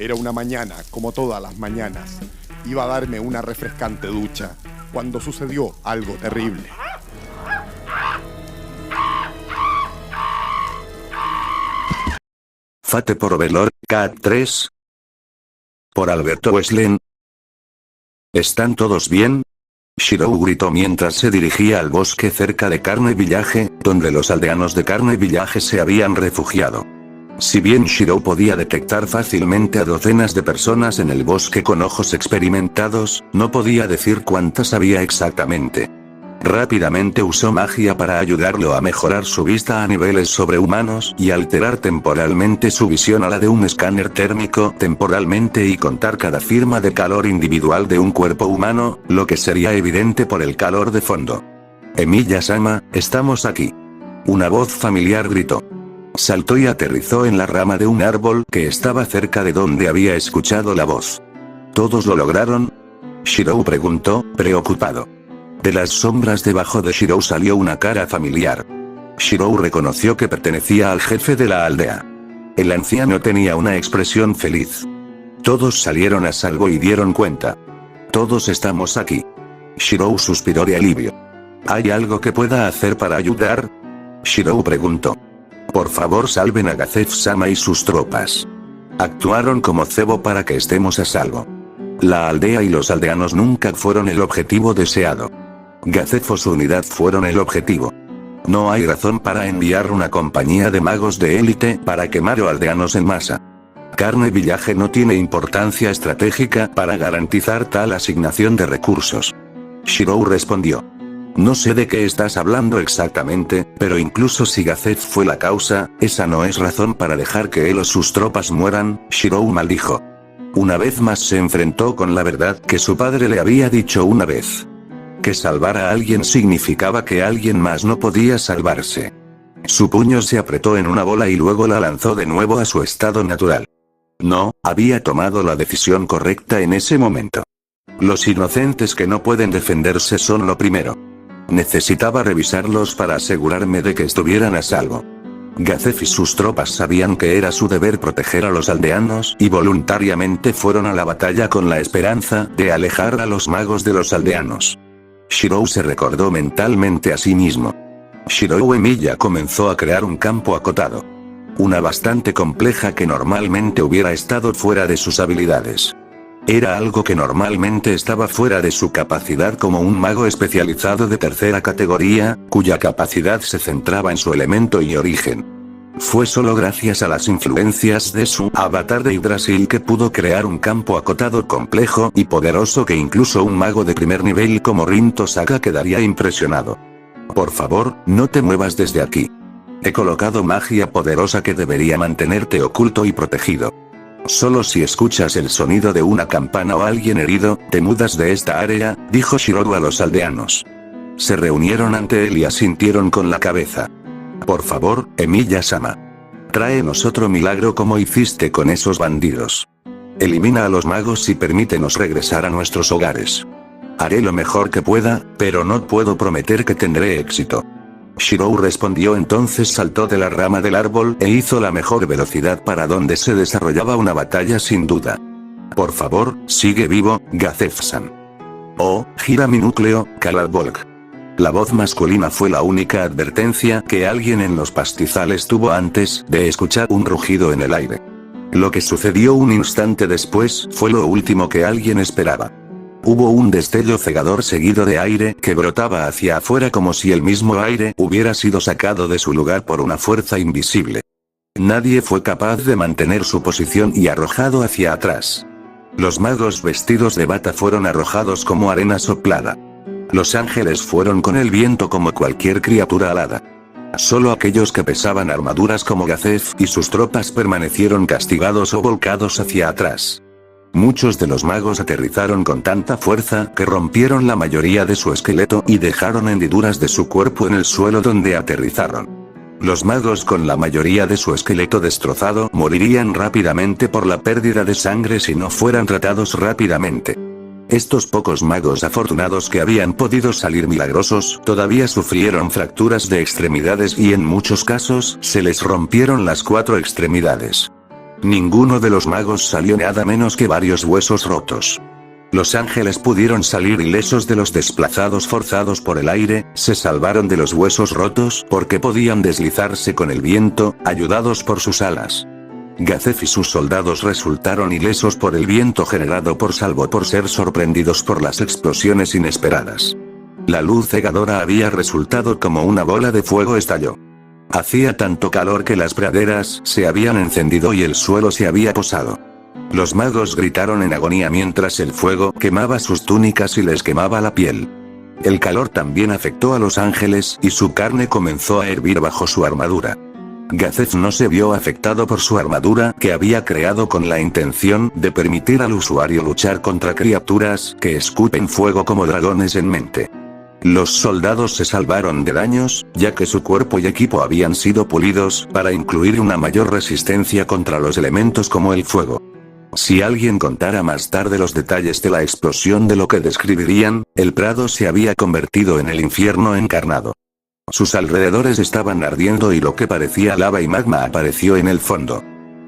Era una mañana, como todas las mañanas. Iba a darme una refrescante ducha, cuando sucedió algo terrible. Fate por Velor, Cat 3. Por Alberto Weslen. ¿Están todos bien? Shirou gritó mientras se dirigía al bosque cerca de Carne Village, donde los aldeanos de Carne Village se habían refugiado. Si bien Shirou podía detectar fácilmente a docenas de personas en el bosque con ojos experimentados, no podía decir cuántas había exactamente. Rápidamente usó magia para ayudarlo a mejorar su vista a niveles sobrehumanos y alterar temporalmente su visión a la de un escáner térmico temporalmente y contar cada firma de calor individual de un cuerpo humano, lo que sería evidente por el calor de fondo. Emilia-sama, estamos aquí. Una voz familiar gritó. Saltó y aterrizó en la rama de un árbol que estaba cerca de donde había escuchado la voz. ¿Todos lo lograron? Shirou preguntó, preocupado. De las sombras debajo de Shirou salió una cara familiar. Shirou reconoció que pertenecía al jefe de la aldea. El anciano tenía una expresión feliz. Todos salieron a salvo y dieron cuenta. Todos estamos aquí. Shirou suspiró de alivio. ¿Hay algo que pueda hacer para ayudar? Shirou preguntó. Por favor salven a Gazef-sama y sus tropas. Actuaron como cebo para que estemos a salvo. La aldea y los aldeanos nunca fueron el objetivo deseado. Gazef o su unidad fueron el objetivo. No hay razón para enviar una compañía de magos de élite para quemar a aldeanos en masa. Carne Village no tiene importancia estratégica para garantizar tal asignación de recursos. Shirou respondió. No sé de qué estás hablando exactamente, pero incluso si Gazef fue la causa, esa no es razón para dejar que él o sus tropas mueran, Shirou maldijo. Una vez más se enfrentó con la verdad que su padre le había dicho una vez. Que salvar a alguien significaba que alguien más no podía salvarse. Su puño se apretó en una bola y luego la lanzó de nuevo a su estado natural. No, había tomado la decisión correcta en ese momento. Los inocentes que no pueden defenderse son lo primero. Necesitaba revisarlos para asegurarme de que estuvieran a salvo. Gazef y sus tropas sabían que era su deber proteger a los aldeanos y voluntariamente fueron a la batalla con la esperanza de alejar a los magos de los aldeanos. Shirou se recordó mentalmente a sí mismo. Shirou Emilia comenzó a crear un campo acotado. Una bastante compleja que normalmente hubiera estado fuera de sus habilidades. Era algo que normalmente estaba fuera de su capacidad como un mago especializado de tercera categoría, cuya capacidad se centraba en su elemento y origen. Fue solo gracias a las influencias de su avatar de Yggdrasil que pudo crear un campo acotado complejo y poderoso que incluso un mago de primer nivel como Rin Tosaka quedaría impresionado. Por favor, no te muevas desde aquí. He colocado magia poderosa que debería mantenerte oculto y protegido. Solo si escuchas el sonido de una campana o alguien herido, te mudas de esta área, dijo Shirou a los aldeanos. Se reunieron ante él y asintieron con la cabeza. Por favor, Emilia-sama. Tráenos otro milagro como hiciste con esos bandidos. Elimina a los magos y permítenos regresar a nuestros hogares. Haré lo mejor que pueda, pero no puedo prometer que tendré éxito. Shirou respondió. Entonces saltó de la rama del árbol e hizo la mejor velocidad para donde se desarrollaba una batalla sin duda. Por favor, sigue vivo, Gazef-san. Oh, gira mi núcleo, Kaladbolk. La voz masculina fue la única advertencia que alguien en los pastizales tuvo antes de escuchar un rugido en el aire. Lo que sucedió un instante después fue lo último que alguien esperaba. Hubo un destello cegador seguido de aire que brotaba hacia afuera como si el mismo aire hubiera sido sacado de su lugar por una fuerza invisible. Nadie fue capaz de mantener su posición y arrojado hacia atrás. Los magos vestidos de bata fueron arrojados como arena soplada. Los ángeles fueron con el viento como cualquier criatura alada. Solo aquellos que pesaban armaduras como Gazef y sus tropas permanecieron castigados o volcados hacia atrás. Muchos de los magos aterrizaron con tanta fuerza que rompieron la mayoría de su esqueleto y dejaron hendiduras de su cuerpo en el suelo donde aterrizaron. Los magos con la mayoría de su esqueleto destrozado morirían rápidamente por la pérdida de sangre si no fueran tratados rápidamente. Estos pocos magos afortunados que habían podido salir milagrosos todavía sufrieron fracturas de extremidades y en muchos casos se les rompieron las 4 extremidades. Ninguno de los magos salió nada menos que varios huesos rotos. Los ángeles pudieron salir ilesos de los desplazados forzados por el aire, se salvaron de los huesos rotos porque podían deslizarse con el viento, ayudados por sus alas. Gazef y sus soldados resultaron ilesos por el viento generado salvo por ser sorprendidos por las explosiones inesperadas. La luz cegadora había resultado como una bola de fuego estalló. Hacía tanto calor que las praderas se habían encendido y el suelo se había posado. Los magos gritaron en agonía mientras el fuego quemaba sus túnicas y les quemaba la piel. El calor también afectó a los ángeles y su carne comenzó a hervir bajo su armadura. Gazef no se vio afectado por su armadura que había creado con la intención de permitir al usuario luchar contra criaturas que escupen fuego como dragones en mente. Los soldados se salvaron de daños, ya que su cuerpo y equipo habían sido pulidos para incluir una mayor resistencia contra los elementos como el fuego. Si alguien contara más tarde los detalles de la explosión de lo que describirían, el prado se había convertido en el infierno encarnado. Sus alrededores estaban ardiendo y lo que parecía lava y magma apareció en el fondo.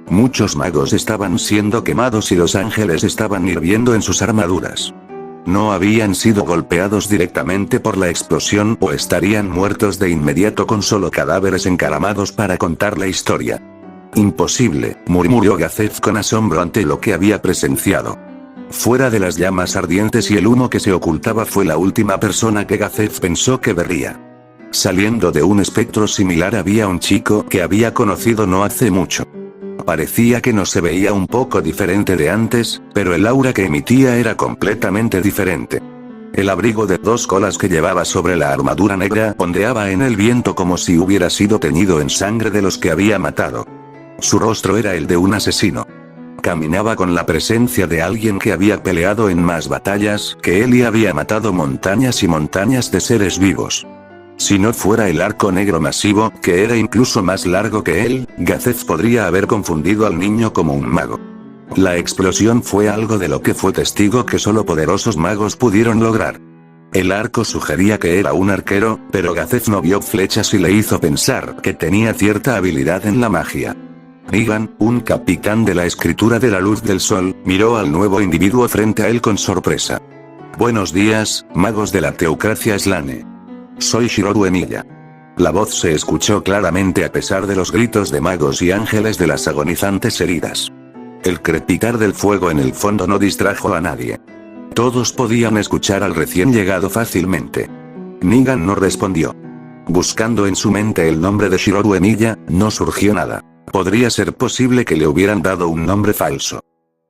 Muchos magos estaban siendo quemados y los ángeles estaban hirviendo en sus armaduras. No habían sido golpeados directamente por la explosión o estarían muertos de inmediato con solo cadáveres encaramados para contar la historia. Imposible, murmuró Gazef con asombro ante lo que había presenciado. Fuera de las llamas ardientes y el humo que se ocultaba fue la última persona que Gazef pensó que vería. Saliendo de un espectro similar había un chico que había conocido no hace mucho. Parecía que no se veía un poco diferente de antes, pero el aura que emitía era completamente diferente. El abrigo de dos colas que llevaba sobre la armadura negra ondeaba en el viento como si hubiera sido teñido en sangre de los que había matado. Su rostro era el de un asesino. Caminaba con la presencia de alguien que había peleado en más batallas que él y había matado montañas y montañas de seres vivos. Si no fuera el arco negro masivo, que era incluso más largo que él, Gazef podría haber confundido al niño como un mago. La explosión fue algo de lo que fue testigo que solo poderosos magos pudieron lograr. El arco sugería que era un arquero, pero Gazef no vio flechas y le hizo pensar que tenía cierta habilidad en la magia. Negan, un capitán de la escritura de la luz del sol, miró al nuevo individuo frente a él con sorpresa. Buenos días, magos de la teocracia Slane. Soy Shiroru Emiya. La voz se escuchó claramente a pesar de los gritos de magos y ángeles de las agonizantes heridas. El crepitar del fuego en el fondo no distrajo a nadie. Todos podían escuchar al recién llegado fácilmente. Negan no respondió. Buscando en su mente el nombre de Shiroru Emiya, no surgió nada. Podría ser posible que le hubieran dado un nombre falso.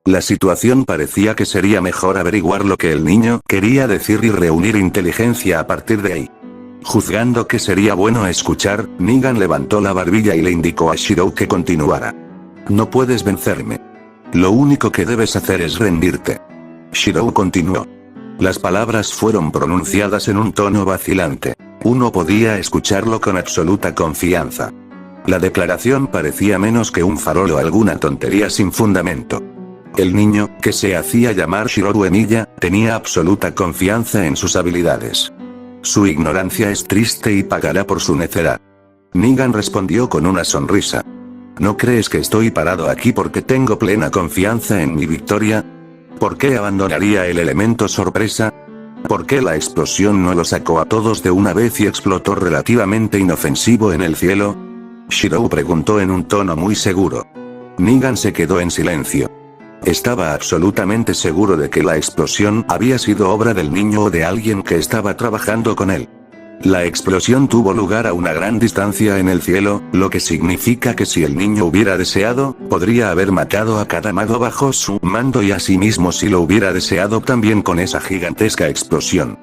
La situación parecía que sería mejor averiguar lo que el niño quería decir y reunir inteligencia a partir de ahí. Juzgando que sería bueno escuchar, Negan levantó la barbilla y le indicó a Shirou que continuara. No puedes vencerme. Lo único que debes hacer es rendirte. Shirou continuó. Las palabras fueron pronunciadas en un tono vacilante. Uno podía escucharlo con absoluta confianza. La declaración parecía menos que un farol o alguna tontería sin fundamento. El niño, que se hacía llamar Shiroru Emiya, tenía absoluta confianza en sus habilidades. Su ignorancia es triste y pagará por su necedad. Negan respondió con una sonrisa. ¿No crees que estoy parado aquí porque tengo plena confianza en mi victoria? ¿Por qué abandonaría el elemento sorpresa? ¿Por qué la explosión no lo sacó a todos de una vez y explotó relativamente inofensivo en el cielo? Shirou preguntó en un tono muy seguro. Negan se quedó en silencio. Estaba absolutamente seguro de que la explosión había sido obra del niño o de alguien que estaba trabajando con él. La explosión tuvo lugar a una gran distancia en el cielo, lo que significa que si el niño hubiera deseado, podría haber matado a cada mago bajo su mando y asimismo si lo hubiera deseado también con esa gigantesca explosión.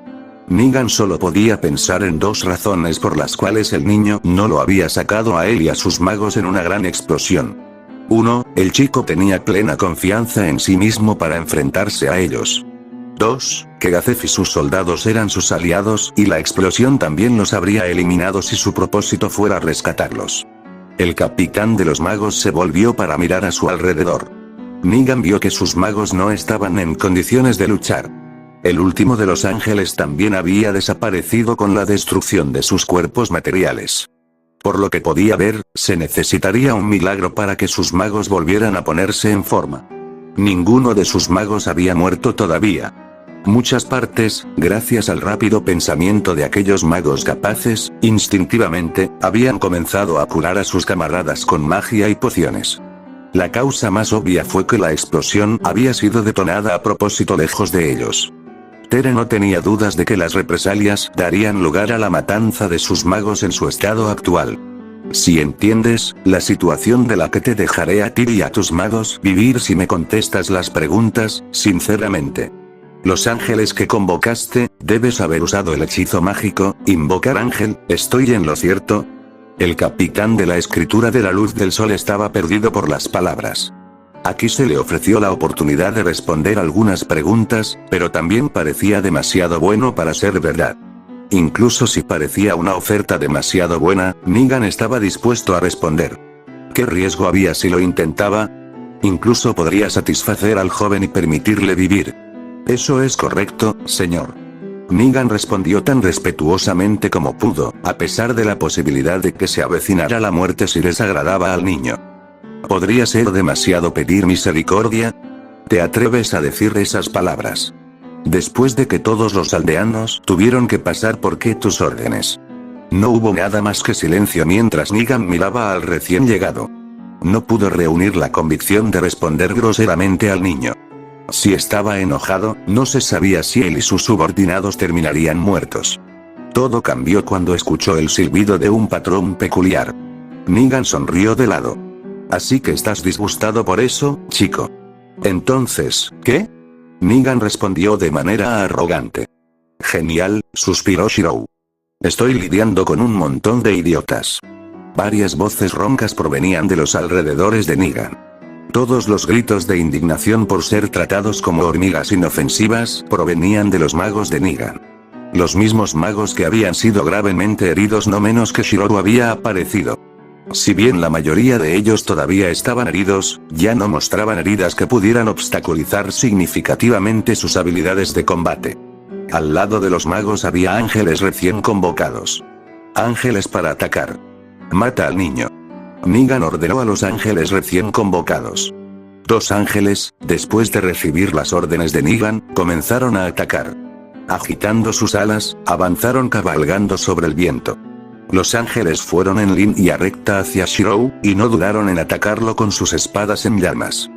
Negan solo podía pensar en dos razones por las cuales el niño no lo había sacado a él y a sus magos en una gran explosión. 1. El chico tenía plena confianza en sí mismo para enfrentarse a ellos. 2. Que Gazef y sus soldados eran sus aliados y la explosión también los habría eliminado si su propósito fuera rescatarlos. El capitán de los magos se volvió para mirar a su alrededor. Negan vio que sus magos no estaban en condiciones de luchar. El último de los ángeles también había desaparecido con la destrucción de sus cuerpos materiales. Por lo que podía ver, se necesitaría un milagro para que sus magos volvieran a ponerse en forma. Ninguno de sus magos había muerto todavía. Muchas partes, gracias al rápido pensamiento de aquellos magos capaces, instintivamente, habían comenzado a curar a sus camaradas con magia y pociones. La causa más obvia fue que la explosión había sido detonada a propósito lejos de ellos. Tere no tenía dudas de que las represalias darían lugar a la matanza de sus magos en su estado actual. Si entiendes, la situación de la que te dejaré a ti y a tus magos vivir si me contestas las preguntas, sinceramente. Los ángeles que convocaste, debes haber usado el hechizo mágico, invocar ángel, ¿estoy en lo cierto? El capitán de la escritura de la luz del sol estaba perdido por las palabras. Aquí se le ofreció la oportunidad de responder algunas preguntas, pero también parecía demasiado bueno para ser verdad. Incluso si parecía una oferta demasiado buena, Negan estaba dispuesto a responder. ¿Qué riesgo había si lo intentaba? Incluso podría satisfacer al joven y permitirle vivir. Eso es correcto, señor. Negan respondió tan respetuosamente como pudo, a pesar de la posibilidad de que se avecinara la muerte si desagradaba al niño. ¿Podría ser demasiado pedir misericordia? ¿Te atreves a decir esas palabras? Después de que todos los aldeanos tuvieron que pasar por tus órdenes. No hubo nada más que silencio mientras Negan miraba al recién llegado. No pudo reunir la convicción de responder groseramente al niño. Si estaba enojado, no se sabía si él y sus subordinados terminarían muertos. Todo cambió cuando escuchó el silbido de un patrón peculiar. Negan sonrió de lado. Así que estás disgustado por eso, chico. Entonces, ¿qué? Negan respondió de manera arrogante. Genial, suspiró Shirou. Estoy lidiando con un montón de idiotas. Varias voces roncas provenían de los alrededores de Negan. Todos los gritos de indignación por ser tratados como hormigas inofensivas provenían de los magos de Negan. Los mismos magos que habían sido gravemente heridos no menos que Shirou había aparecido. Si bien la mayoría de ellos todavía estaban heridos, ya no mostraban heridas que pudieran obstaculizar significativamente sus habilidades de combate. Al lado de los magos había ángeles recién convocados. Ángeles para atacar. Mata al niño. Negan ordenó a los ángeles recién convocados. 2 ángeles, después de recibir las órdenes de Negan, comenzaron a atacar. Agitando sus alas, avanzaron cabalgando sobre el viento. Los ángeles fueron en línea recta hacia Shirou, y no dudaron en atacarlo con sus espadas en llamas.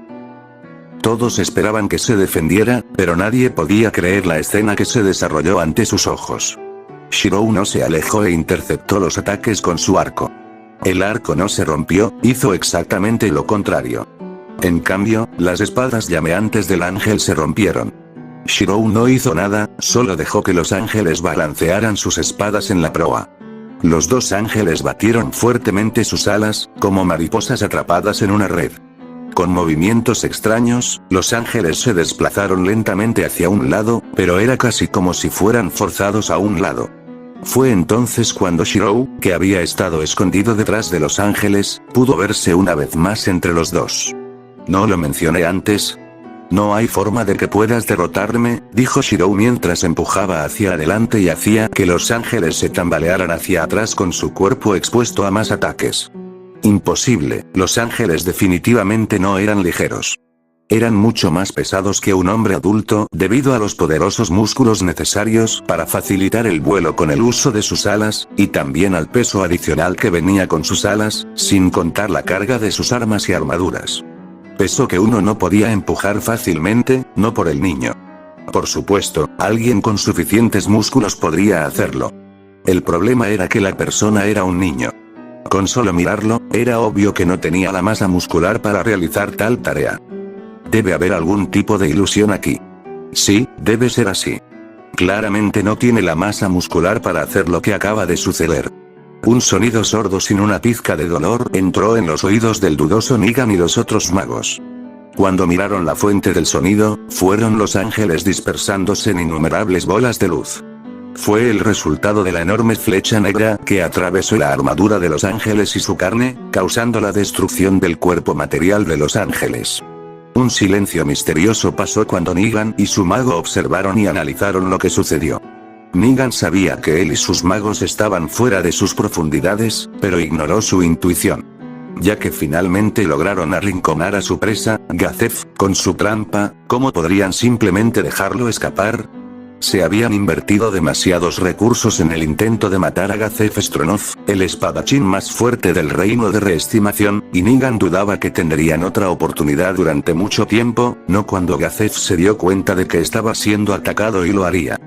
Todos esperaban que se defendiera, pero nadie podía creer la escena que se desarrolló ante sus ojos. Shirou no se alejó e interceptó los ataques con su arco. El arco no se rompió, hizo exactamente lo contrario. En cambio, las espadas llameantes del ángel se rompieron. Shirou no hizo nada, solo dejó que los ángeles balancearan sus espadas en la proa. Los 2 ángeles batieron fuertemente sus alas, como mariposas atrapadas en una red. Con movimientos extraños, los ángeles se desplazaron lentamente hacia un lado, pero era casi como si fueran forzados a un lado. Fue entonces cuando Shirou, que había estado escondido detrás de los ángeles, pudo verse una vez más entre los 2. ¿No lo mencioné antes? No hay forma de que puedas derrotarme, dijo Shirou mientras empujaba hacia adelante y hacía que los ángeles se tambalearan hacia atrás con su cuerpo expuesto a más ataques. Imposible, los ángeles definitivamente no eran ligeros. Eran mucho más pesados que un hombre adulto debido a los poderosos músculos necesarios para facilitar el vuelo con el uso de sus alas, y también al peso adicional que venía con sus alas, sin contar la carga de sus armas y armaduras. Peso que uno no podía empujar fácilmente, no por el niño. Por supuesto, alguien con suficientes músculos podría hacerlo. El problema era que la persona era un niño. Con solo mirarlo, era obvio que no tenía la masa muscular para realizar tal tarea. Debe haber algún tipo de ilusión aquí. Sí, debe ser así. Claramente no tiene la masa muscular para hacer lo que acaba de suceder. Un sonido sordo sin una pizca de dolor entró en los oídos del dudoso Negan y los otros magos. Cuando miraron la fuente del sonido, fueron los ángeles dispersándose en innumerables bolas de luz. Fue el resultado de la enorme flecha negra que atravesó la armadura de los ángeles y su carne, causando la destrucción del cuerpo material de los ángeles. Un silencio misterioso pasó cuando Negan y su mago observaron y analizaron lo que sucedió. Negan sabía que él y sus magos estaban fuera de sus profundidades, pero ignoró su intuición. Ya que finalmente lograron arrinconar a su presa, Gazef, con su trampa, ¿cómo podrían simplemente dejarlo escapar? Se habían invertido demasiados recursos en el intento de matar a Gazef Stronov, el espadachín más fuerte del reino de reestimación, y Negan dudaba que tendrían otra oportunidad durante mucho tiempo, no cuando Gazef se dio cuenta de que estaba siendo atacado y lo haría.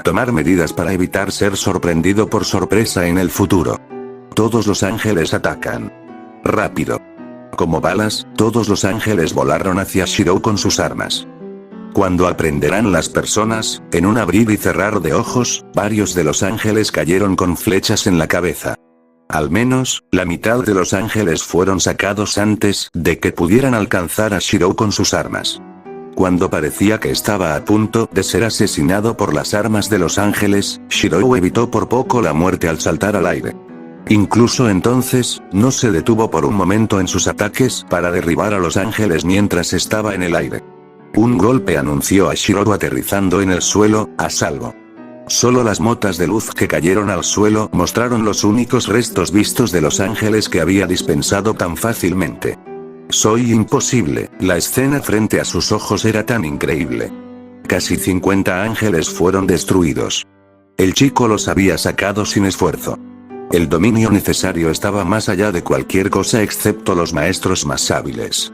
Tomar medidas para evitar ser sorprendido por sorpresa en el futuro. Todos los ángeles atacan. Rápido. Como balas, todos los ángeles volaron hacia Shirou con sus armas. Cuando aprenderán las personas, en un abrir y cerrar de ojos, varios de los ángeles cayeron con flechas en la cabeza. Al menos, la mitad de los ángeles fueron sacados antes de que pudieran alcanzar a Shirou con sus armas. Cuando parecía que estaba a punto de ser asesinado por las armas de los ángeles, Shirou evitó por poco la muerte al saltar al aire. Incluso entonces, no se detuvo por un momento en sus ataques para derribar a los ángeles mientras estaba en el aire. Un golpe anunció a Shirou aterrizando en el suelo, a salvo. Solo las motas de luz que cayeron al suelo mostraron los únicos restos vistos de los ángeles que había dispensado tan fácilmente. Soy imposible, la escena frente a sus ojos era tan increíble. Casi 50 ángeles fueron destruidos. El chico los había sacado sin esfuerzo. El dominio necesario estaba más allá de cualquier cosa excepto los maestros más hábiles.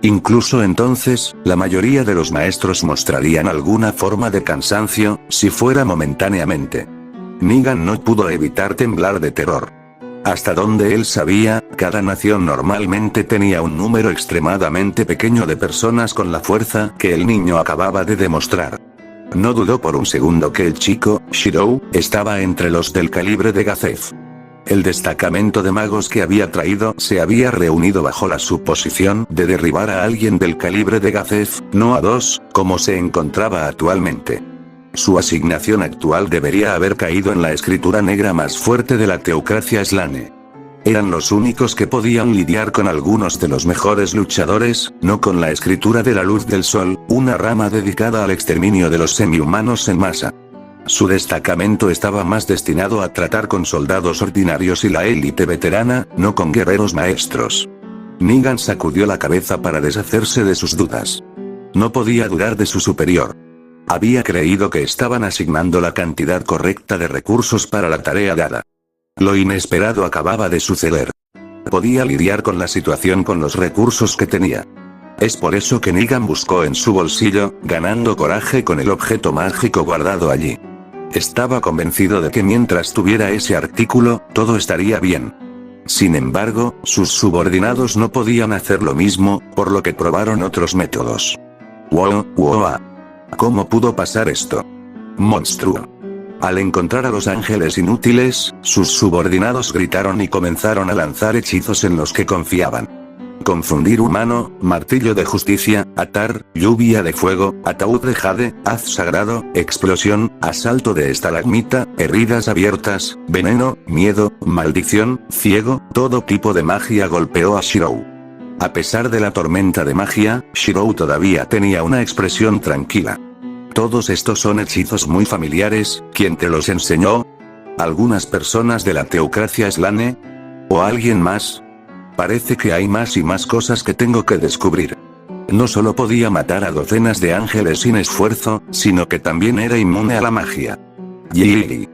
Incluso entonces, la mayoría de los maestros mostrarían alguna forma de cansancio, si fuera momentáneamente. Negan no pudo evitar temblar de terror. Hasta donde él sabía, cada nación normalmente tenía un número extremadamente pequeño de personas con la fuerza que el niño acababa de demostrar. No dudó por un segundo que el chico, Shirou, estaba entre los del calibre de Gazef. El destacamento de magos que había traído se había reunido bajo la suposición de derribar a alguien del calibre de Gazef, no a dos, como se encontraba actualmente. Su asignación actual debería haber caído en la escritura negra más fuerte de la teocracia Slane. Eran los únicos que podían lidiar con algunos de los mejores luchadores, no con la escritura de la luz del sol, una rama dedicada al exterminio de los semi-humanos en masa. Su destacamento estaba más destinado a tratar con soldados ordinarios y la élite veterana, no con guerreros maestros. Negan sacudió la cabeza para deshacerse de sus dudas. No podía dudar de su superior. Había creído que estaban asignando la cantidad correcta de recursos para la tarea dada. Lo inesperado acababa de suceder. Podía lidiar con la situación con los recursos que tenía. Es por eso que Negan buscó en su bolsillo, ganando coraje con el objeto mágico guardado allí. Estaba convencido de que mientras tuviera ese artículo, todo estaría bien. Sin embargo, sus subordinados no podían hacer lo mismo, por lo que probaron otros métodos. ¡Wow! ¿Cómo pudo pasar esto? ¡Monstruo! Al encontrar a los ángeles inútiles, sus subordinados gritaron y comenzaron a lanzar hechizos en los que confiaban. Confundir humano, martillo de justicia, atar, lluvia de fuego, ataúd de jade, haz sagrado, explosión, asalto de estalagmita, heridas abiertas, veneno, miedo, maldición, ciego, todo tipo de magia golpeó a Shirou. A pesar de la tormenta de magia, Shirou todavía tenía una expresión tranquila. Todos estos son hechizos muy familiares, ¿quién te los enseñó? ¿Algunas personas de la teocracia Slane? ¿O alguien más? Parece que hay más y más cosas que tengo que descubrir. No solo podía matar a docenas de ángeles sin esfuerzo, sino que también era inmune a la magia. Y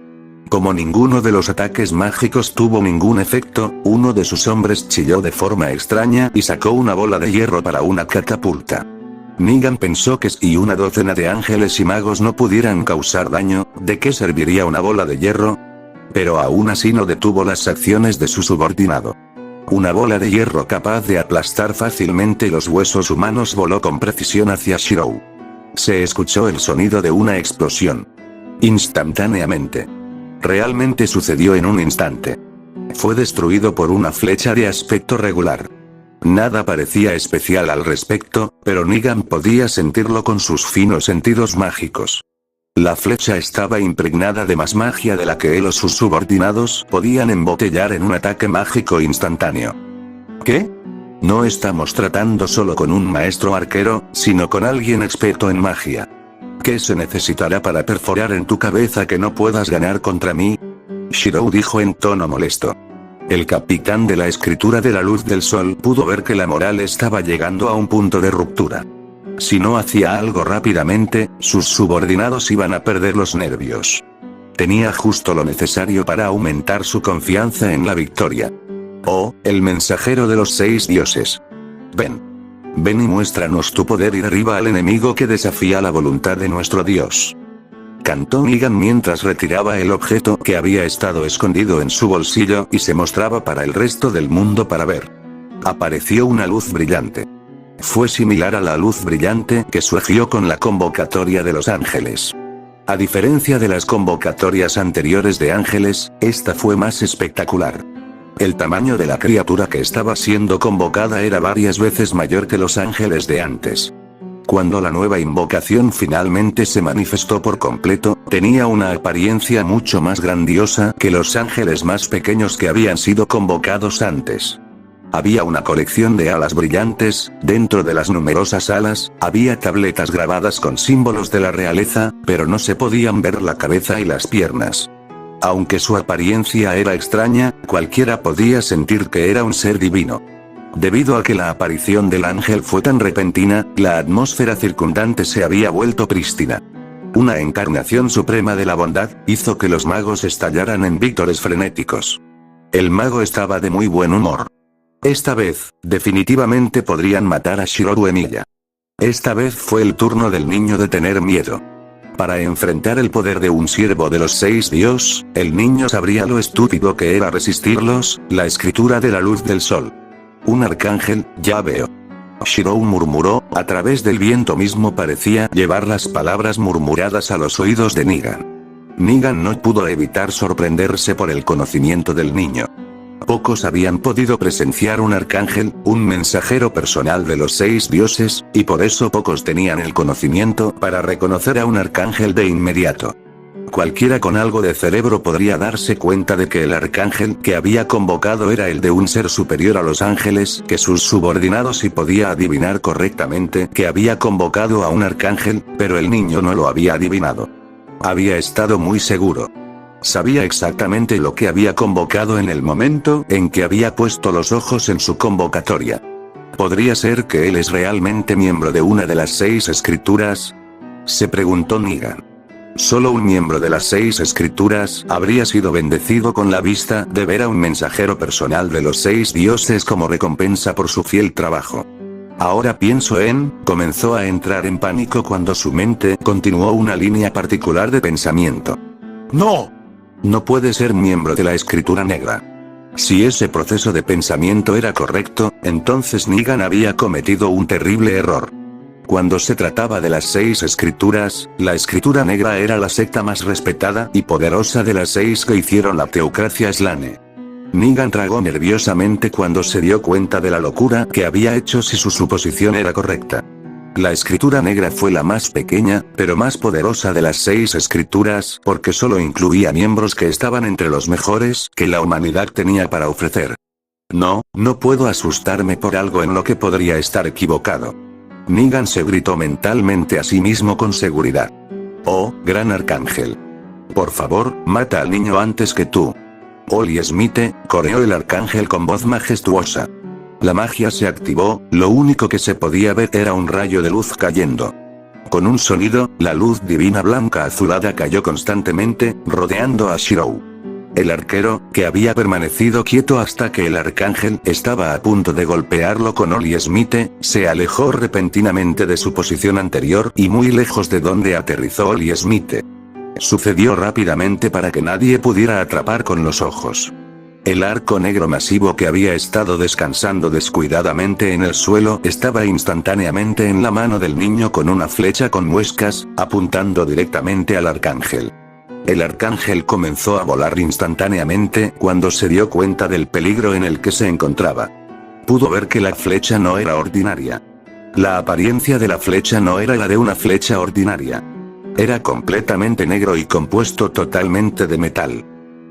como ninguno de los ataques mágicos tuvo ningún efecto, uno de sus hombres chilló de forma extraña y sacó una bola de hierro para una catapulta. Negan pensó que si una docena de ángeles y magos no pudieran causar daño, ¿de qué serviría una bola de hierro? Pero aún así no detuvo las acciones de su subordinado. Una bola de hierro capaz de aplastar fácilmente los huesos humanos voló con precisión hacia Shirou. Se escuchó el sonido de una explosión. Instantáneamente. Realmente sucedió en un instante. Fue destruido por una flecha de aspecto regular. Nada parecía especial al respecto, pero Negan podía sentirlo con sus finos sentidos mágicos. La flecha estaba impregnada de más magia de la que él o sus subordinados podían embotellar en un ataque mágico instantáneo. ¿Qué? No estamos tratando solo con un maestro arquero, sino con alguien experto en magia. ¿Qué se necesitará para perforar en tu cabeza que no puedas ganar contra mí? Shirou dijo en tono molesto. El capitán de la escritura de la luz del sol pudo ver que la moral estaba llegando a un punto de ruptura. Si no hacía algo rápidamente, sus subordinados iban a perder los nervios. Tenía justo lo necesario para aumentar su confianza en la victoria. Oh, el mensajero de los 6 dioses. Ven. Ven y muéstranos tu poder y derriba al enemigo que desafía la voluntad de nuestro Dios. Cantó Negan mientras retiraba el objeto que había estado escondido en su bolsillo y se mostraba para el resto del mundo para ver. Apareció una luz brillante. Fue similar a la luz brillante que surgió con la convocatoria de los ángeles. A diferencia de las convocatorias anteriores de ángeles, esta fue más espectacular. El tamaño de la criatura que estaba siendo convocada era varias veces mayor que los ángeles de antes. Cuando la nueva invocación finalmente se manifestó por completo, tenía una apariencia mucho más grandiosa que los ángeles más pequeños que habían sido convocados antes. Había una colección de alas brillantes, dentro de las numerosas alas, había tabletas grabadas con símbolos de la realeza, pero no se podían ver la cabeza y las piernas. Aunque su apariencia era extraña, cualquiera podía sentir que era un ser divino. Debido a que la aparición del ángel fue tan repentina, la atmósfera circundante se había vuelto prístina. Una encarnación suprema de la bondad, hizo que los magos estallaran en vítores frenéticos. El mago estaba de muy buen humor. Esta vez, definitivamente podrían matar a Shirou Emiya. Esta vez fue el turno del niño de tener miedo. Para enfrentar el poder de un siervo de los 6 dios, el niño sabría lo estúpido que era resistirlos, la escritura de la luz del sol. Un arcángel, ya veo. Shirou murmuró, a través del viento mismo parecía llevar las palabras murmuradas a los oídos de Negan. Negan no pudo evitar sorprenderse por el conocimiento del niño. Pocos habían podido presenciar un arcángel, un mensajero personal de los 6 dioses, y por eso pocos tenían el conocimiento para reconocer a un arcángel de inmediato. Cualquiera con algo de cerebro podría darse cuenta de que el arcángel que había convocado era el de un ser superior a los ángeles que sus subordinados y podía adivinar correctamente que había convocado a un arcángel, pero el niño no lo había adivinado. Había estado muy seguro. Sabía exactamente lo que había convocado en el momento en que había puesto los ojos en su convocatoria. ¿Podría ser que él es realmente miembro de una de las 6 escrituras? Se preguntó Negan. Solo un miembro de las 6 escrituras habría sido bendecido con la vista de ver a un mensajero personal de los 6 dioses como recompensa por su fiel trabajo. Ahora pienso en, comenzó a entrar en pánico cuando su mente continuó una línea particular de pensamiento. ¡No! No puede ser miembro de la escritura negra. Si ese proceso de pensamiento era correcto, entonces Negan había cometido un terrible error. Cuando se trataba de las 6 escrituras, la escritura negra era la secta más respetada y poderosa de las 6 que hicieron la teocracia Slane. Negan tragó nerviosamente cuando se dio cuenta de la locura que había hecho si su suposición era correcta. La escritura negra fue la más pequeña, pero más poderosa de las 6 escrituras, porque solo incluía miembros que estaban entre los mejores que la humanidad tenía para ofrecer. No puedo asustarme por algo en lo que podría estar equivocado. Negan se gritó mentalmente a sí mismo con seguridad. Oh, gran arcángel. Por favor, mata al niño antes que tú. Oli Smite, coreó el arcángel con voz majestuosa. La magia se activó, lo único que se podía ver era un rayo de luz cayendo. Con un sonido, la luz divina blanca azulada cayó constantemente, rodeando a Shirou. El arquero, que había permanecido quieto hasta que el arcángel estaba a punto de golpearlo con Oli Smite, se alejó repentinamente de su posición anterior y muy lejos de donde aterrizó Oli Smite. Sucedió rápidamente para que nadie pudiera atrapar con los ojos. El arco negro masivo que había estado descansando descuidadamente en el suelo estaba instantáneamente en la mano del niño con una flecha con muescas, apuntando directamente al arcángel. El arcángel comenzó a volar instantáneamente cuando se dio cuenta del peligro en el que se encontraba. Pudo ver que la flecha no era ordinaria. La apariencia de la flecha no era la de una flecha ordinaria. Era completamente negro y compuesto totalmente de metal.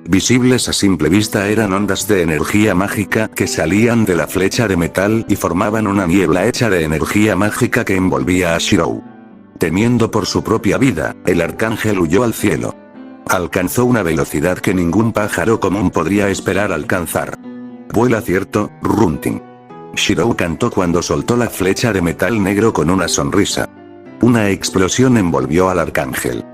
Visibles a simple vista eran ondas de energía mágica que salían de la flecha de metal y formaban una niebla hecha de energía mágica que envolvía a Shirou. Temiendo por su propia vida, el arcángel huyó al cielo. Alcanzó una velocidad que ningún pájaro común podría esperar alcanzar. Vuela cierto, Runting. Shirou cantó cuando soltó la flecha de metal negro con una sonrisa. Una explosión envolvió al arcángel.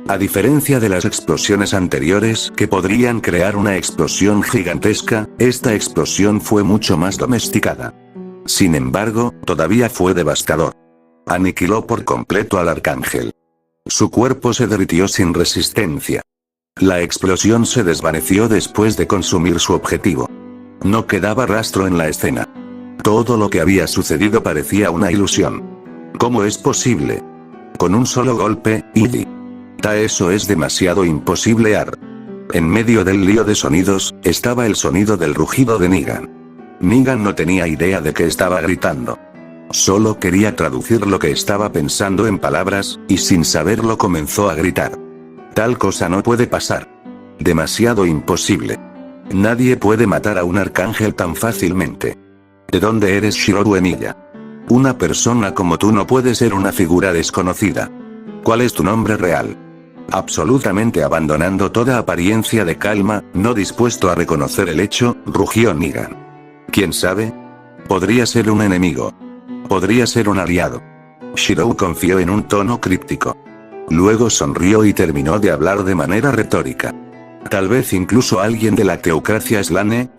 A diferencia de las explosiones anteriores que podrían crear una explosión gigantesca, esta explosión fue mucho más domesticada. Sin embargo, todavía fue devastador. Aniquiló por completo al arcángel. Su cuerpo se derritió sin resistencia. La explosión se desvaneció después de consumir su objetivo. No quedaba rastro en la escena. Todo lo que había sucedido parecía una ilusión. ¿Cómo es posible? Con un solo golpe, Iggy. Eso es demasiado imposible. En medio del lío de sonidos, estaba el sonido del rugido de Negan. Negan no tenía idea de que estaba gritando. Solo quería traducir lo que estaba pensando en palabras, y sin saberlo comenzó a gritar. Tal cosa no puede pasar. Demasiado imposible. Nadie puede matar a un arcángel tan fácilmente. ¿De dónde eres, Shirou Emilia? Una persona como tú no puede ser una figura desconocida. ¿Cuál es tu nombre real? Absolutamente abandonando toda apariencia de calma, no dispuesto a reconocer el hecho, rugió Negan. ¿Quién sabe? Podría ser un enemigo. Podría ser un aliado. Shirou confió en un tono críptico. Luego sonrió y terminó de hablar de manera retórica. Tal vez incluso alguien de la teocracia Slane.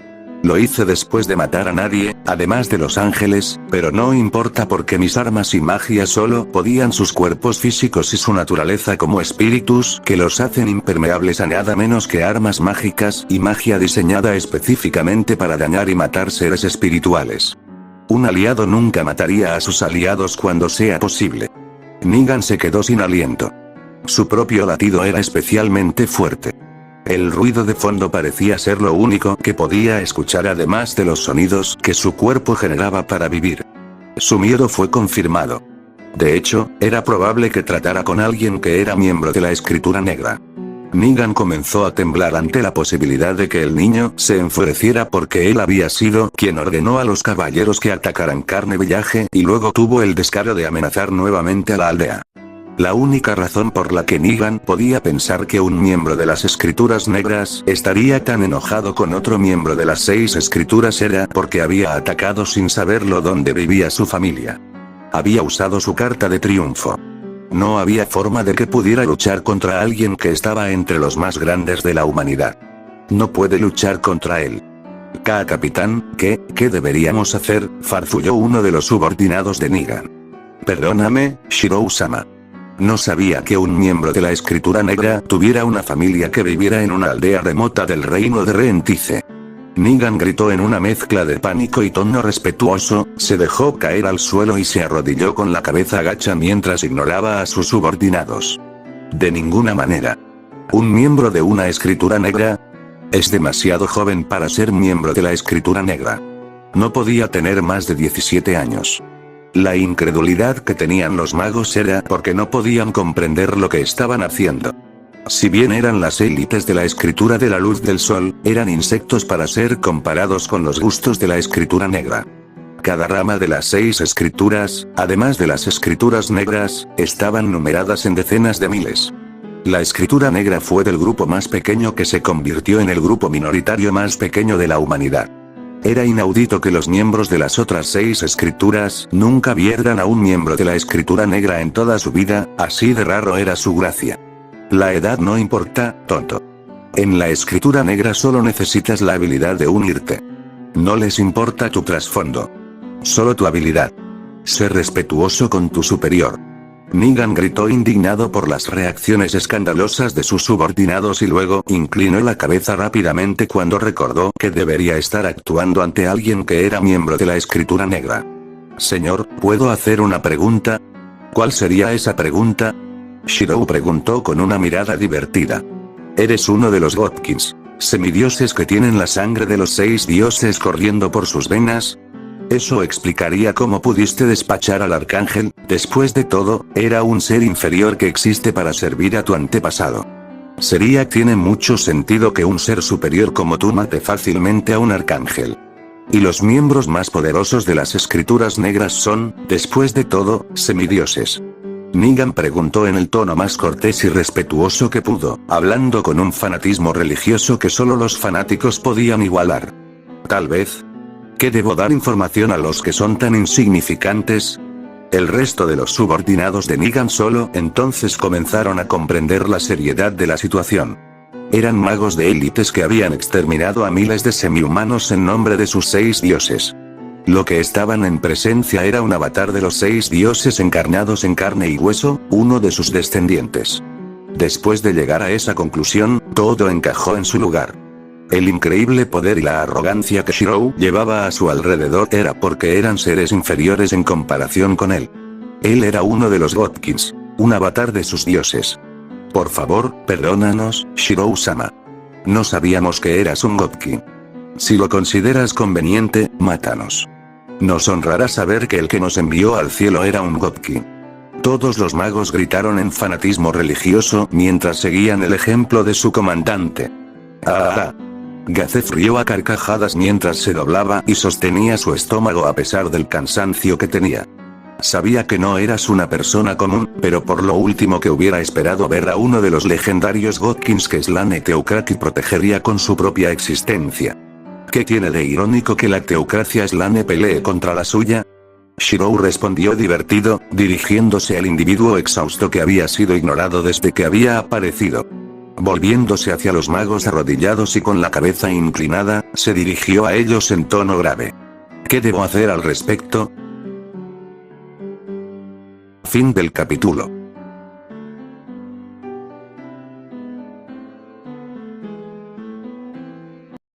Lo hice después de matar a nadie, además de los ángeles, pero no importa porque mis armas y magia solo podían sus cuerpos físicos y su naturaleza como espíritus que los hacen impermeables a nada menos que armas mágicas y magia diseñada específicamente para dañar y matar seres espirituales. Un aliado nunca mataría a sus aliados cuando sea posible. Negan se quedó sin aliento. Su propio latido era especialmente fuerte. El ruido de fondo parecía ser lo único que podía escuchar además de los sonidos que su cuerpo generaba para vivir. Su miedo fue confirmado. De hecho, era probable que tratara con alguien que era miembro de la Escritura Negra. Negan comenzó a temblar ante la posibilidad de que el niño se enfureciera porque él había sido quien ordenó a los caballeros que atacaran Carne Village y luego tuvo el descaro de amenazar nuevamente a la aldea. La única razón por la que Negan podía pensar que un miembro de las Escrituras Negras estaría tan enojado con otro miembro de las 6 Escrituras era porque había atacado sin saberlo dónde vivía su familia. Había usado su carta de triunfo. No había forma de que pudiera luchar contra alguien que estaba entre los más grandes de la humanidad. No puede luchar contra él. Capitán, ¿qué deberíamos hacer?, farfulló uno de los subordinados de Negan. Perdóname, Shirou-sama. No sabía que un miembro de la Escritura Negra tuviera una familia que viviera en una aldea remota del reino de Reentice. Negan gritó en una mezcla de pánico y tono respetuoso, se dejó caer al suelo y se arrodilló con la cabeza agacha mientras ignoraba a sus subordinados. De ninguna manera. ¿Un miembro de una Escritura Negra? Es demasiado joven para ser miembro de la Escritura Negra. No podía tener más de 17 años. La incredulidad que tenían los magos era porque no podían comprender lo que estaban haciendo. Si bien eran las élites de la escritura de la luz del sol, eran insectos para ser comparados con los gustos de la Escritura Negra. Cada rama de las 6 escrituras, además de las Escrituras Negras, estaban numeradas en decenas de miles. La Escritura Negra fue del grupo más pequeño que se convirtió en el grupo minoritario más pequeño de la humanidad. Era inaudito que los miembros de las otras 6 escrituras nunca vieran a un miembro de la Escritura Negra en toda su vida, así de raro era su gracia. La edad no importa, tonto. En la Escritura Negra solo necesitas la habilidad de unirte. No les importa tu trasfondo. Solo tu habilidad. Sé respetuoso con tu superior. Negan gritó indignado por las reacciones escandalosas de sus subordinados y luego inclinó la cabeza rápidamente cuando recordó que debería estar actuando ante alguien que era miembro de la Escritura Negra. Señor, ¿puedo hacer una pregunta? ¿Cuál sería esa pregunta? Shirou preguntó con una mirada divertida. Eres uno de los Godkins, semidioses que tienen la sangre de los 6 dioses corriendo por sus venas. Eso explicaría cómo pudiste despachar al arcángel, después de todo, era un ser inferior que existe para servir a tu antepasado. Tiene mucho sentido que un ser superior como tú mate fácilmente a un arcángel. Y los miembros más poderosos de las Escrituras Negras son, después de todo, semidioses. Negan preguntó en el tono más cortés y respetuoso que pudo, hablando con un fanatismo religioso que solo los fanáticos podían igualar. Tal vez. ¿Qué debo dar información a los que son tan insignificantes? El resto de los subordinados de Negan solo entonces comenzaron a comprender la seriedad de la situación. Eran magos de élites que habían exterminado a miles de semihumanos en nombre de sus 6 dioses. Lo que estaban en presencia era un avatar de los 6 dioses encarnados en carne y hueso, uno de sus descendientes. Después de llegar a esa conclusión, todo encajó en su lugar. El increíble poder y la arrogancia que Shirou llevaba a su alrededor era porque eran seres inferiores en comparación con él. Él era uno de los Godkins, un avatar de sus dioses. Por favor, perdónanos, Shirou-sama. No sabíamos que eras un Godkin. Si lo consideras conveniente, mátanos. Nos honrará saber que el que nos envió al cielo era un Godkin. Todos los magos gritaron en fanatismo religioso mientras seguían el ejemplo de su comandante. ¡Ah! Gazef rió a carcajadas mientras se doblaba y sostenía su estómago a pesar del cansancio que tenía. Sabía que no eras una persona común, pero por lo último que hubiera esperado ver a uno de los legendarios Godkins que Slane Teokraki protegería con su propia existencia. ¿Qué tiene de irónico que la teocracia Slane pelee contra la suya? Shirou respondió divertido, dirigiéndose al individuo exhausto que había sido ignorado desde que había aparecido. Volviéndose hacia los magos arrodillados y con la cabeza inclinada, se dirigió a ellos en tono grave. ¿Qué debo hacer al respecto? Fin del capítulo.